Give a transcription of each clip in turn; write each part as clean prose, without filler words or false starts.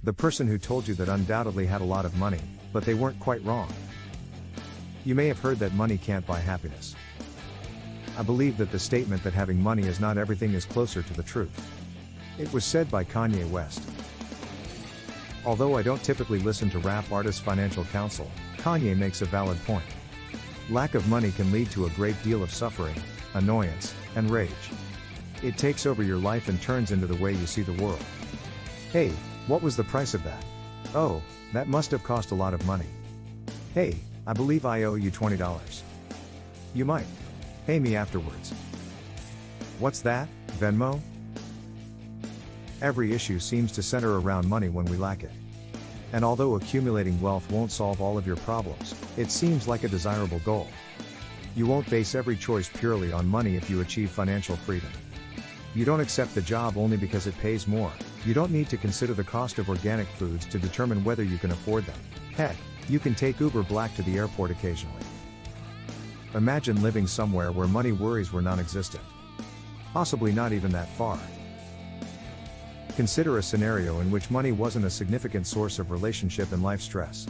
The person who told you that undoubtedly had a lot of money, but they weren't quite wrong. You may have heard that money can't buy happiness. I believe that the statement that having money is not everything is closer to the truth. It was said by Kanye West. Although I don't typically listen to rap artists' financial counsel, Kanye makes a valid point. Lack of money can lead to a great deal of suffering, annoyance, and rage. It takes over your life and turns into the way you see the world. Hey, what was the price of that? Oh, that must have cost a lot of money. Hey, I believe I owe you $20. You might pay me afterwards. What's that, Venmo? Every issue seems to center around money when we lack it. And although accumulating wealth won't solve all of your problems, it seems like a desirable goal. You won't base every choice purely on money if you achieve financial freedom. You don't accept the job only because it pays more. You don't need to consider the cost of organic foods to determine whether you can afford them. Heck, you can take Uber Black to the airport occasionally. Imagine living somewhere where money worries were non-existent. Possibly not even that far. Consider a scenario in which money wasn't a significant source of relationship and life stress.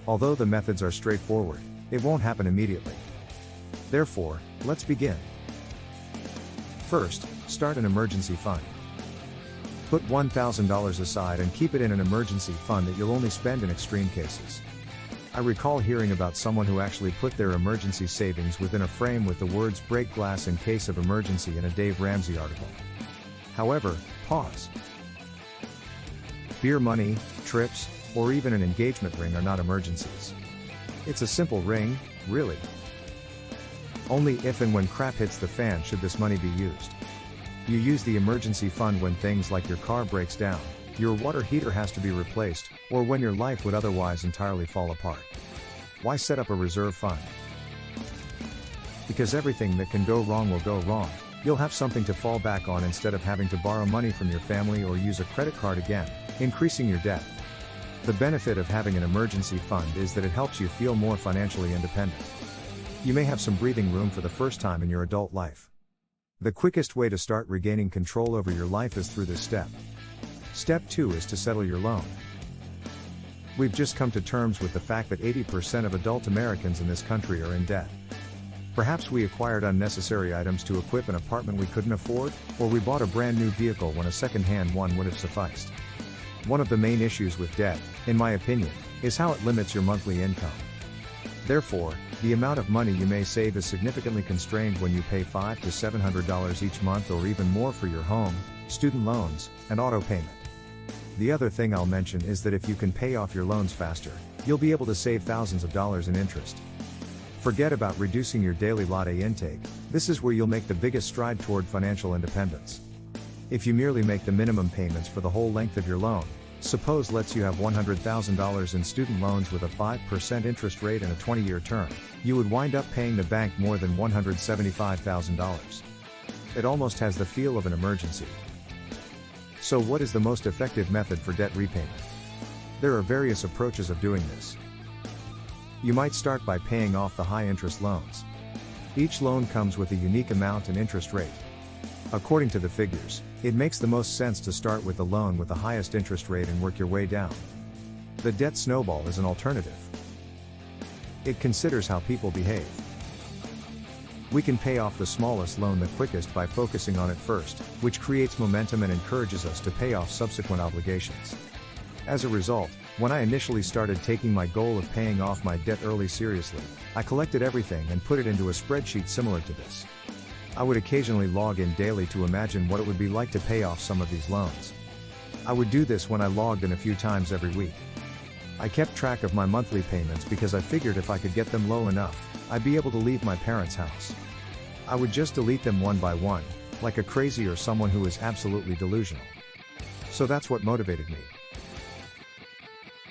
Although the methods are straightforward, it won't happen immediately. Therefore, let's begin. First, start an emergency fund. Put $1,000 aside and keep it in an emergency fund that you'll only spend in extreme cases. I recall hearing about someone who actually put their emergency savings within a frame with the words "break glass in case of emergency" in a Dave Ramsey article. However, pause. Beer money, trips, or even an engagement ring are not emergencies. It's a simple ring, really. Only if and when crap hits the fan should this money be used. You use the emergency fund when things like your car breaks down, your water heater has to be replaced, or when your life would otherwise entirely fall apart. Why set up a reserve fund? Because everything that can go wrong will go wrong. You'll have something to fall back on instead of having to borrow money from your family or use a credit card again, increasing your debt. The benefit of having an emergency fund is that it helps you feel more financially independent. You may have some breathing room for the first time in your adult life. The quickest way to start regaining control over your life is through this step. Step 2 is to settle your loan. We've just come to terms with the fact that 80% of adult Americans in this country are in debt. Perhaps we acquired unnecessary items to equip an apartment we couldn't afford, or we bought a brand new vehicle when a second-hand one would have sufficed. One of the main issues with debt, in my opinion, is how it limits your monthly income. Therefore, the amount of money you may save is significantly constrained when you pay $500 to $700 each month or even more for your home, student loans, and auto payment. The other thing I'll mention is that if you can pay off your loans faster, you'll be able to save thousands of dollars in interest. Forget about reducing your daily latte intake, this is where you'll make the biggest stride toward financial independence. If you merely make the minimum payments for the whole length of your loan, suppose let's you have $100,000 in student loans with a 5% interest rate and a 20-year term, you would wind up paying the bank more than $175,000. It almost has the feel of an emergency. So what is the most effective method for debt repayment? There are various approaches of doing this. You might start by paying off the high-interest loans. Each loan comes with a unique amount and interest rate. According to the figures, it makes the most sense to start with the loan with the highest interest rate and work your way down. The debt snowball is an alternative. It considers how people behave. We can pay off the smallest loan the quickest by focusing on it first, which creates momentum and encourages us to pay off subsequent obligations. As a result, when I initially started taking my goal of paying off my debt early seriously, I collected everything and put it into a spreadsheet similar to this. I would occasionally log in daily to imagine what it would be like to pay off some of these loans. I would do this when I logged in a few times every week. I kept track of my monthly payments because I figured if I could get them low enough, I'd be able to leave my parents' house. I would just delete them one by one, like a crazy or someone who is absolutely delusional. So that's what motivated me.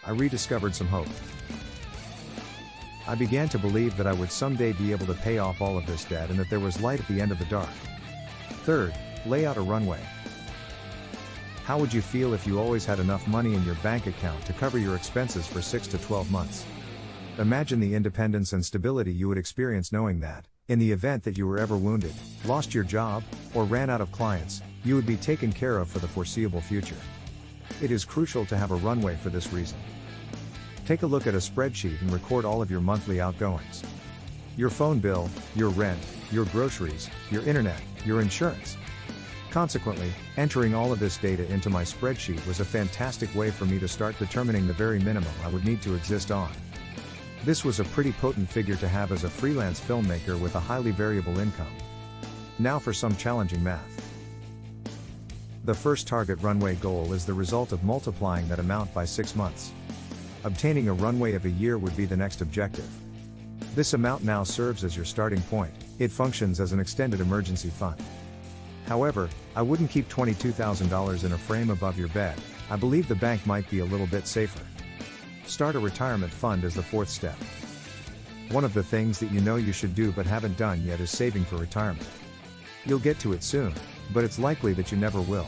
I rediscovered some hope. I began to believe that I would someday be able to pay off all of this debt and that there was light at the end of the dark. Third, lay out a runway. How would you feel if you always had enough money in your bank account to cover your expenses for 6 to 12 months? Imagine the independence and stability you would experience knowing that, in the event that you were ever wounded, lost your job, or ran out of clients, you would be taken care of for the foreseeable future. It is crucial to have a runway for this reason. Take a look at a spreadsheet and record all of your monthly outgoings. Your phone bill, your rent, your groceries, your internet, your insurance. Consequently, entering all of this data into my spreadsheet was a fantastic way for me to start determining the very minimum I would need to exist on. This was a pretty potent figure to have as a freelance filmmaker with a highly variable income. Now for some challenging math. The first target runway goal is the result of multiplying that amount by 6 months. Obtaining a runway of a year would be the next objective. This amount now serves as your starting point. It functions as an extended emergency fund. However, I wouldn't keep $22,000 in a frame above your bed. I believe the bank might be a little bit safer. Start a retirement fund as the fourth step. One of the things that you know you should do but haven't done yet is saving for retirement. You'll get to it soon, but it's likely that you never will.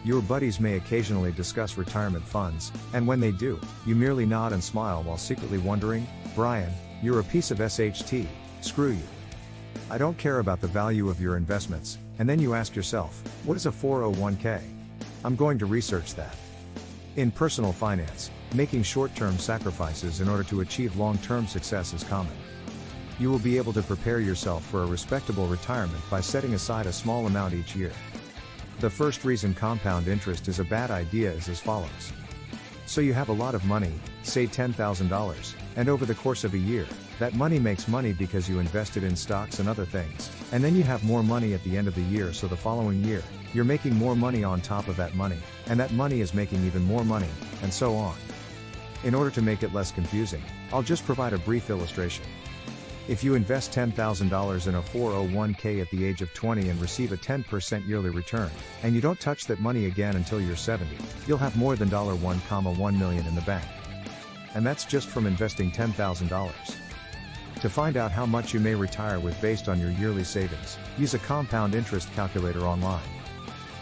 Your buddies may occasionally discuss retirement funds, and when they do, you merely nod and smile while secretly wondering, Brian, you're a piece of SHT, screw you. I don't care about the value of your investments, and then you ask yourself, what is a 401k? I'm going to research that. In personal finance, making short-term sacrifices in order to achieve long-term success is common. You will be able to prepare yourself for a respectable retirement by setting aside a small amount each year. The first reason compound interest is a bad idea is as follows. So you have a lot of money, say $10,000, and over the course of a year, that money makes money because you invested in stocks and other things, and then you have more money at the end of the year, so the following year, you're making more money on top of that money, and that money is making even more money, and so on. In order to make it less confusing, I'll just provide a brief illustration. If you invest $10,000 in a 401k at the age of 20 and receive a 10% yearly return, and you don't touch that money again until you're 70, you'll have more than $1.1 million in the bank. And that's just from investing $10,000. To find out how much you may retire with based on your yearly savings, use a compound interest calculator online.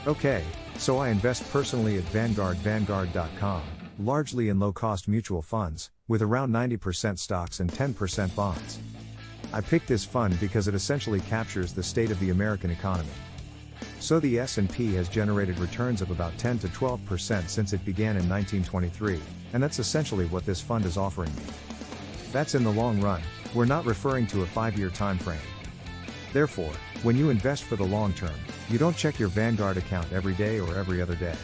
Okay, so I invest personally at vanguard.com, largely in low-cost mutual funds, with around 90% stocks and 10% bonds. I picked this fund because it essentially captures the state of the American economy. So the S&P has generated returns of about 10 to 12% since it began in 1923, and that's essentially what this fund is offering me. That's in the long run, we're not referring to a 5-year time frame. Therefore, when you invest for the long term, you don't check your Vanguard account every day or every other day.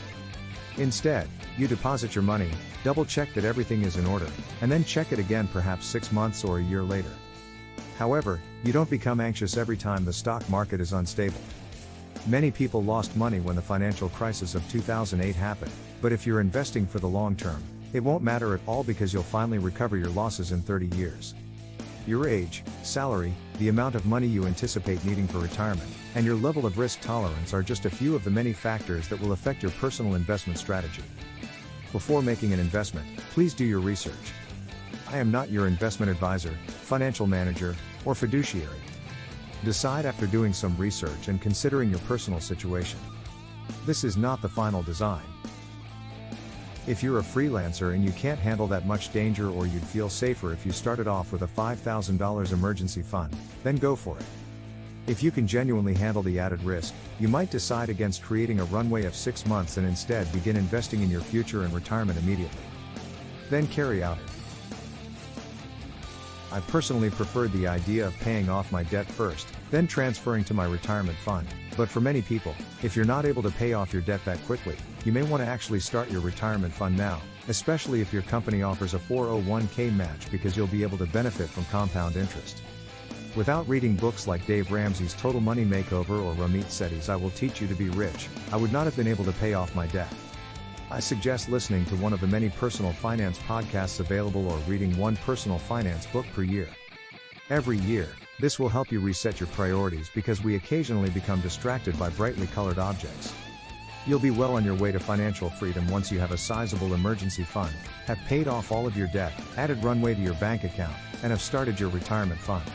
Instead, you deposit your money, double-check that everything is in order, and then check it again perhaps 6 months or a year later. However, you don't become anxious every time the stock market is unstable. Many people lost money when the financial crisis of 2008 happened, but if you're investing for the long term, it won't matter at all because you'll finally recover your losses in 30 years. Your age, salary, the amount of money you anticipate needing for retirement, and your level of risk tolerance are just a few of the many factors that will affect your personal investment strategy. Before making an investment, please do your research. I am not your investment advisor, financial manager, or fiduciary. Decide after doing some research and considering your personal situation. This is not the final design. If you're a freelancer and you can't handle that much danger, or you'd feel safer if you started off with a $5,000 emergency fund, then go for it. If you can genuinely handle the added risk, you might decide against creating a runway of 6 months and instead begin investing in your future and retirement immediately. Then carry out it. I personally preferred the idea of paying off my debt first, then transferring to my retirement fund, but for many people, if you're not able to pay off your debt that quickly, you may want to actually start your retirement fund now, especially if your company offers a 401k match, because you'll be able to benefit from compound interest. Without reading books like Dave Ramsey's Total Money Makeover or Ramit Sethi's I Will Teach You to Be Rich, I would not have been able to pay off my debt. I suggest listening to one of the many personal finance podcasts available or reading one personal finance book per year. Every year, this will help you reset your priorities because we occasionally become distracted by brightly colored objects. You'll be well on your way to financial freedom once you have a sizable emergency fund, have paid off all of your debt, added runway to your bank account, and have started your retirement fund.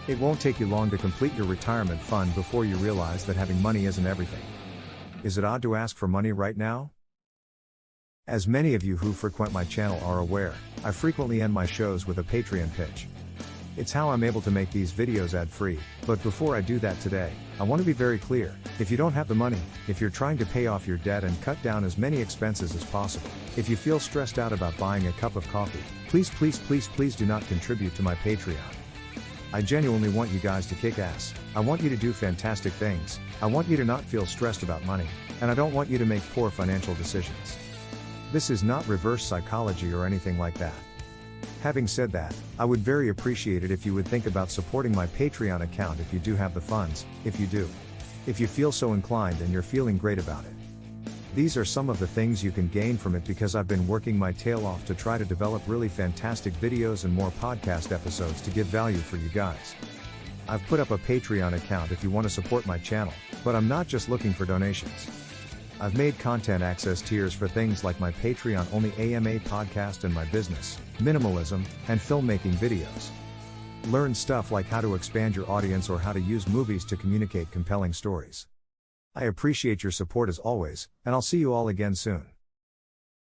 It won't take you long to complete your retirement fund before you realize that having money isn't everything. Is it odd to ask for money right now? As many of you who frequent my channel are aware, I frequently end my shows with a Patreon pitch. It's how I'm able to make these videos ad-free, but before I do that today, I want to be very clear. If you don't have the money, if you're trying to pay off your debt and cut down as many expenses as possible, if you feel stressed out about buying a cup of coffee, please do not contribute to my Patreon. I genuinely want you guys to kick ass. I want you to do fantastic things. I want you to not feel stressed about money, and I don't want you to make poor financial decisions. This is not reverse psychology or anything like that. Having said that, I would very appreciate it if you would think about supporting my Patreon account if you do have the funds, if you do. If you feel so inclined and you're feeling great about it. These are some of the things you can gain from it because I've been working my tail off to try to develop really fantastic videos and more podcast episodes to give value for you guys. I've put up a Patreon account if you want to support my channel, but I'm not just looking for donations. I've made content access tiers for things like my Patreon-only AMA podcast and my business, minimalism, and filmmaking videos. Learn stuff like how to expand your audience or how to use movies to communicate compelling stories. I appreciate your support as always, and I'll see you all again soon.